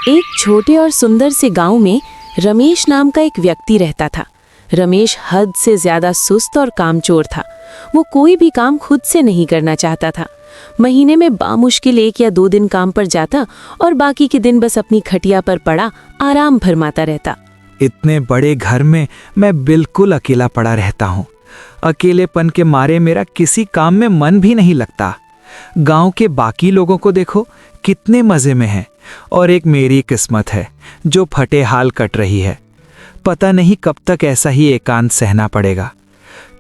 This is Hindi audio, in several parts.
एक छोटे और सुंदर से गांव में रमेश नाम का एक व्यक्ति रहता था। रमेश हद से ज्यादा सुस्त और कामचोर था। वो कोई भी काम खुद से नहीं करना चाहता था। महीने में बामुश्किल 1 या 2 दिन काम पर जाता और बाकी के दिन बस अपनी खटिया पर पड़ा आराम फरमाता रहता। इतने बड़े घर में मैं बिल्कुल अकेला पड़ा रहता हूँ। अकेलेपन के मारे मेरा किसी काम में मन भी नहीं लगता। गांव के बाकी लोगों को देखो कितने मजे में हैं, और एक मेरी किस्मत है जो फटे हाल कट रही है। पता नहीं कब तक ऐसा ही एकांत सहना पड़ेगा।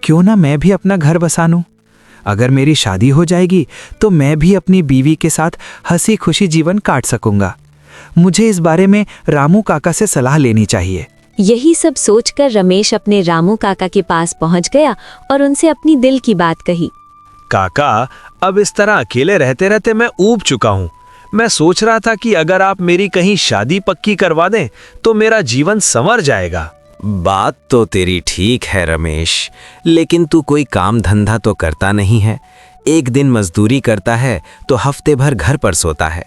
क्यों ना मैं भी अपना घर बसा लूं। अगर मेरी शादी हो जाएगी तो मैं भी अपनी बीवी के साथ हंसी खुशी जीवन काट सकूंगा। मुझे इस बारे में रामू काका से सलाह लेनी चाहिए। यही सब सोचकर रमेश अपने रामू काका के पास पहुंच गया और उनसे अपनी दिल की बात कही। काका, अब इस तरह अकेले रहते रहते मैं ऊब चुका हूँ। मैं सोच रहा था कि अगर आप मेरी कहीं शादी पक्की करवा दें तो मेरा जीवन संवर जाएगा। बात तो तेरी ठीक है रमेश, लेकिन तू कोई काम धंधा तो करता नहीं है। एक दिन मजदूरी करता है तो हफ्ते भर घर पर सोता है।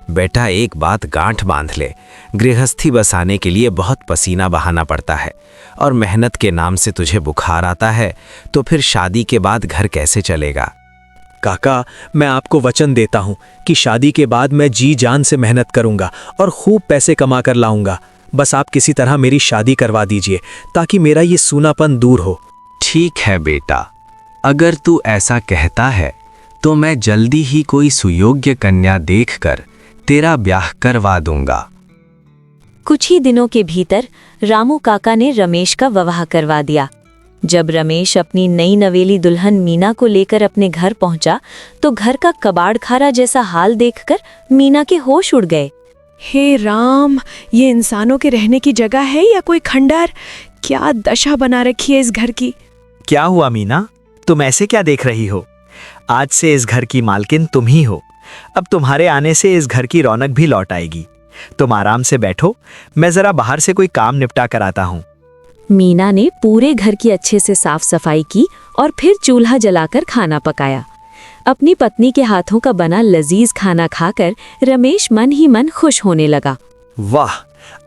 बेटा, एक बात गांठ बांध ले, गृहस्थी बसाने के लिए बहुत पसीना बहाना पड़ता है, और मेहनत के नाम से तुझे बुखार आता है तो फिर शादी के बाद घर कैसे चलेगा। काका, मैं आपको वचन देता हूँ कि शादी के बाद मैं जी जान से मेहनत करूंगा और खूब पैसे कमा कर लाऊंगा। बस आप किसी तरह मेरी शादी करवा दीजिए ताकि मेरा ये सूनापन दूर हो। ठीक है बेटा, अगर तू ऐसा कहता है तो मैं जल्दी ही कोई सुयोग्य कन्या देखकर तेरा ब्याह करवा दूंगा। कुछ ही दिनों के भीतर रामू काका ने रमेश का विवाह करवा दिया। जब रमेश अपनी नई नवेली दुल्हन मीना को लेकर अपने घर पहुंचा तो घर का कबाड़ खारा जैसा हाल देखकर मीना के होश उड़ गए। हे राम, ये इंसानों के रहने की जगह है या कोई खंडर? क्या दशा बना रखी है इस घर की। क्या हुआ मीना, तुम ऐसे क्या देख रही हो? आज से इस घर की मालकिन तुम ही हो। अब तुम्हारे आने से इस घर की रौनक भी लौट आएगी। तुम आराम से बैठो, मैं जरा बाहर से कोई काम निपटा कर आता हूँ। मीना ने पूरे घर की अच्छे से साफ सफाई की और फिर चूल्हा जलाकर खाना पकाया। अपनी पत्नी के हाथों का बना लजीज खाना खाकर रमेश मन ही मन खुश होने लगा। वाह,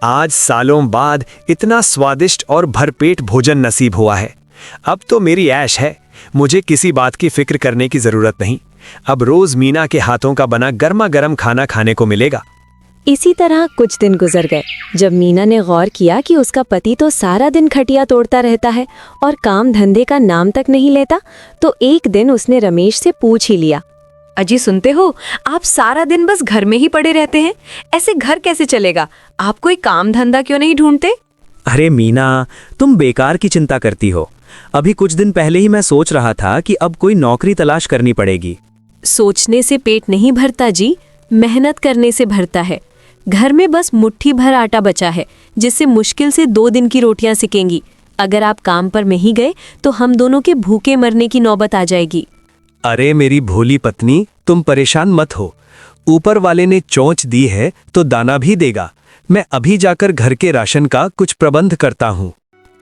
आज सालों बाद इतना स्वादिष्ट और भरपेट भोजन नसीब हुआ है। अब तो मेरी ऐश है, मुझे किसी बात की फिक्र करने की जरूरत नहीं। अब रोज मीना के हाथों का बना गर्मा गर्म खाना खाने को मिलेगा। इसी तरह कुछ दिन गुजर गए। जब मीना ने गौर किया कि उसका पति तो सारा दिन खटिया तोड़ता रहता है और काम धंधे का नाम तक नहीं लेता, तो एक दिन उसने रमेश से पूछ ही लिया। अजी, सुनते हो, आप सारा दिन बस घर में ही पड़े रहते हैं। ऐसे घर कैसे चलेगा? आप कोई काम धंधा क्यों नहीं ढूंढते? अरे मीना, तुम बेकार की चिंता करती हो। अभी कुछ दिन पहले ही मैं सोच रहा था कि अब कोई नौकरी तलाश करनी पड़ेगी। सोचने से पेट नहीं भरता जी, मेहनत करने से भरता है। घर में बस मुट्ठी भर आटा बचा है जिससे मुश्किल से 2 दिन की रोटियां सिकेंगी। अगर आप काम पर नहीं गए तो हम दोनों के भूखे मरने की नौबत आ जाएगी। अरे मेरी भोली पत्नी, तुम परेशान मत हो। ऊपर वाले ने चोंच दी है तो दाना भी देगा। मैं अभी जाकर घर के राशन का कुछ प्रबंध करता हूँ।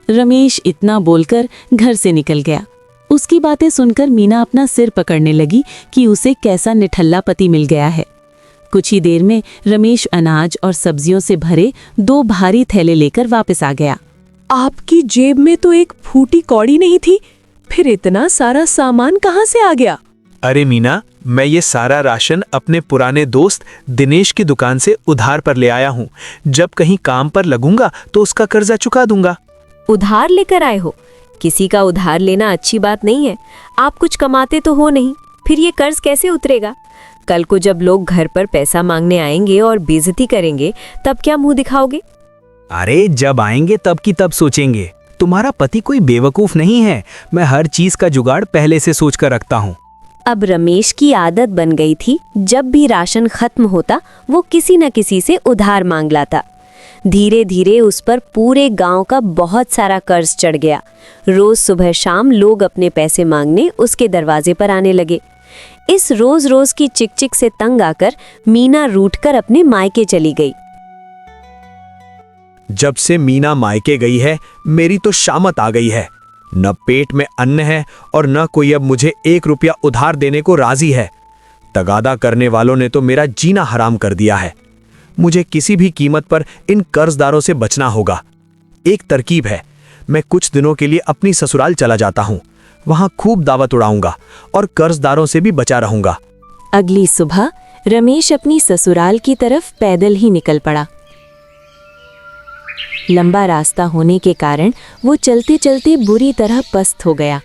रमेश इतना बोलकर घर से निकल गया। उसकी बातें सुनकर मीना अपना सिर पकड़ने लगी कि उसे कैसा निठल्ला पति मिल गया है। कुछ ही देर में रमेश अनाज और सब्जियों से भरे 2 भारी थैले लेकर वापस आ गया। आपकी जेब में तो एक फूटी कौड़ी नहीं थी, फिर इतना सारा सामान कहाँ से आ गया? अरे मीना, मैं ये सारा राशन अपने पुराने दोस्त दिनेश की दुकान से उधार पर ले आया हूँ। जब कहीं काम पर लगूंगा तो उसका कर्जा चुका दूंगा। उधार लेकर आए हो? किसी का उधार लेना अच्छी बात नहीं है। आप कुछ कमाते तो हो नहीं, फिर ये कर्ज कैसे उतरेगा? कल को जब लोग घर पर पैसा मांगने आएंगे और बेइज्जती करेंगे तब क्या मुंह दिखाओगे? अरे जब आएंगे तब की तब सोचेंगे। तुम्हारा पति कोई बेवकूफ नहीं है। मैं हर चीज का जुगाड़ पहले से सोच कर रखता हूँ। अब रमेश की आदत बन गई थी, जब भी राशन खत्म होता वो किसी न किसी से उधार मांग लाता। धीरे धीरे उस पर पूरे गांव का बहुत सारा कर्ज चढ़ गया। रोज सुबह शाम लोग अपने पैसे मांगने उसके दरवाजे पर आने लगे। इस रोज रोज की चिकचिक से तंग आकर मीना रूठकर अपने मायके चली गई। जब से मीना मायके गई है, मेरी तो शामत आ गई है। न पेट में अन्न है और न कोई अब मुझे 1 रुपया उधार देने को राजी है। तगादा करने वालों ने तो मेरा जीना हराम कर दिया है। मुझे किसी भी कीमत पर इन कर्जदारों से बचना होगा। एक तरकीब है, मैं कुछ दिनों के लिए अपनी ससुराल चला जाता हूँ, वहां खूब दावत उड़ाऊंगा और कर्जदारों से भी बचा रहूंगा। अगली सुबह रमेश अपनी ससुराल की तरफ पैदल ही निकल पड़ा। लंबा रास्ता होने के कारण वो चलते चलते बुरी तरह पस्त हो गया।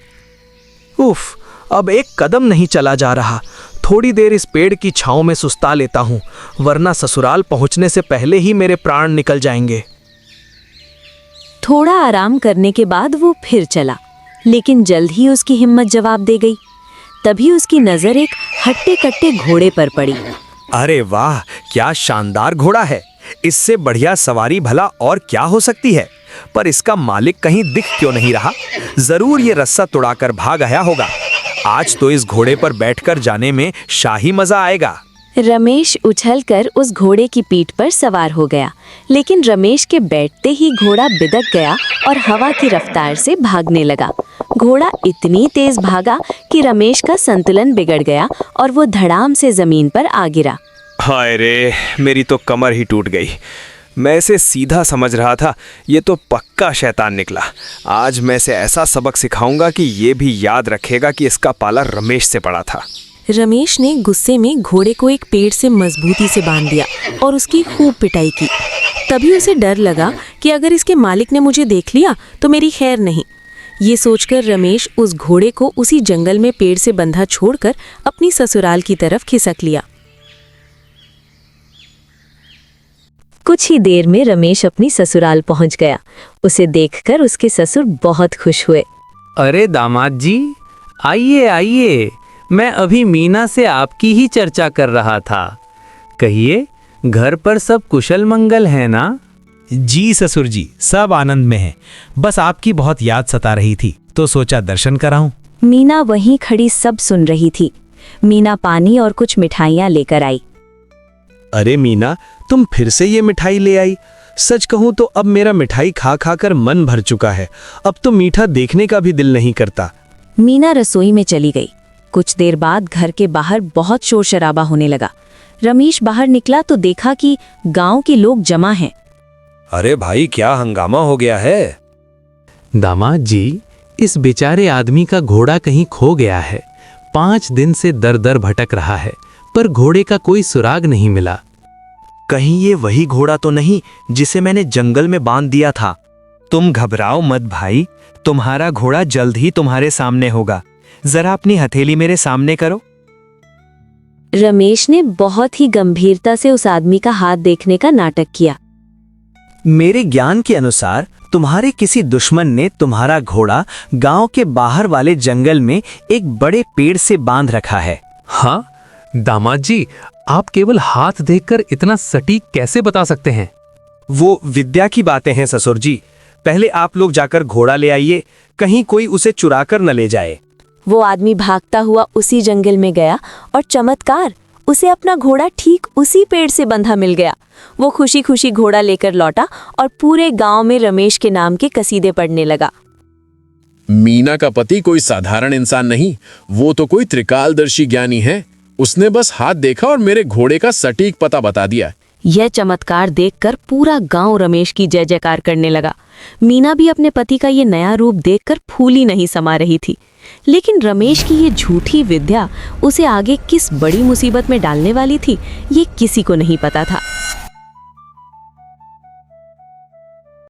उफ, अब एक कदम नहीं चला जा रहा। थोड़ी देर इस पेड़ की छांव में सुस्ता लेता हूँ, वरना ससुराल पहुंचने से पहले ही मेरे प्राण निकल जाएंगे। थोड़ा आराम करने के बाद वो फिर चला, लेकिन जल्द ही उसकी हिम्मत जवाब दे गई। तभी उसकी नजर एक हट्टे कट्टे घोड़े पर पड़ी। अरे वाह, क्या शानदार घोड़ा है! इससे बढ़िया सवारी भला और क्या हो सकती है। पर इसका मालिक कहीं दिख क्यों नहीं रहा? जरूर ये रस्सा तुड़ाकर भाग आया होगा। आज तो इस घोड़े पर बैठकर जाने में शाही मजा आएगा। रमेश उछलकर उस घोड़े की पीठ पर सवार हो गया, लेकिन रमेश के बैठते ही घोड़ा बिदक गया और हवा की रफ्तार से भागने लगा। घोड़ा इतनी तेज भागा कि रमेश का संतुलन बिगड़ गया और वो धड़ाम से जमीन पर आ गिरा। हाय रे, मेरी तो कमर ही टूट गई। मैं इसे सीधा समझ रहा था, ये तो पक्का शैतान निकला। आज मैं इसे ऐसा सबक सिखाऊंगा कि ये भी याद रखेगा कि इसका पाला रमेश से पड़ा था। रमेश ने गुस्से में घोड़े को एक पेड़ से मजबूती से बांध दिया और उसकी खूब पिटाई की। तभी उसे डर लगा कि अगर इसके मालिक ने मुझे देख लिया तो मेरी खैर नहीं। ये सोचकर रमेश उस घोड़े को उसी जंगल में पेड़ से बंधा छोड़कर अपनी ससुराल की तरफ खिसक लिया। कुछ ही देर में रमेश अपनी ससुराल पहुंच गया। उसे देखकर उसके ससुर बहुत खुश हुए। अरे दामाद जी, आइए आइए, मैं अभी मीना से आपकी ही चर्चा कर रहा था। कहिए, घर पर सब कुशल मंगल है ना? जी ससुर जी, सब आनंद में हैं। बस आपकी बहुत याद सता रही थी तो सोचा दर्शन कराऊं। मीना वहीं खड़ी सब सुन रही थी। मीना पानी और कुछ मिठाइयाँ लेकर आई। अरे मीना, तुम फिर से ये मिठाई ले आई? सच कहूं तो अब मेरा मिठाई खा खा कर मन भर चुका है। अब तो मीठा देखने का भी दिल नहीं करता। मीना रसोई में चली गई। कुछ देर बाद घर के बाहर बहुत शोर शराबा होने लगा। रमेश बाहर निकला तो देखा कि गांव के लोग जमा हैं। अरे भाई, क्या हंगामा हो गया है? दामाद जी, इस बेचारे आदमी का घोड़ा कहीं खो गया है। 5 दिन से दर दर भटक रहा है, पर घोड़े का कोई सुराग नहीं मिला। कहीं ये वही घोड़ा तो नहीं जिसे मैंने जंगल में बांध दिया था? तुम घबराओ मत भाई, तुम्हारा घोड़ा जल्द ही तुम्हारे सामने होगा। जरा अपनी हथेली मेरे सामने करो। रमेश ने बहुत ही गंभीरता से उस आदमी का हाथ देखने का नाटक किया। मेरे ज्ञान के अनुसार तुम्हारे किसी दुश्मन ने तुम्हारा घोड़ा गांव के बाहर वाले जंगल में एक बड़े पेड़ से बांध रखा है। हाँ दामाद जी, आप केवल हाथ देखकर इतना सटीक कैसे बता सकते हैं? वो विद्या की बातें हैं ससुर जी। पहले आप लोग जाकर घोड़ा ले आइए, कहीं कोई उसे चुरा कर न ले जाए। वो आदमी भागता हुआ उसी जंगल में गया और चमत्कार, उसे अपना घोड़ा ठीक उसी पेड़ से बंधा मिल गया। वो खुशी खुशी घोड़ा लेकर लौटा और पूरे गांव में रमेश के नाम के कसीदे पढ़ने लगा। मीना का पति कोई साधारण इंसान नहीं, वो तो कोई त्रिकालदर्शी ज्ञानी है। उसने बस हाथ देखा और मेरे घोड़े का सटीक पता बता दिया। यह चमत्कार देखकर पूरा गांव रमेश की जय जयकार करने लगा। मीना भी अपने पति का ये नया रूप देखकर फूली नहीं समा रही थी। लेकिन रमेश की ये झूठी विद्या उसे आगे किस बड़ी मुसीबत में डालने वाली थी, ये किसी को नहीं पता था।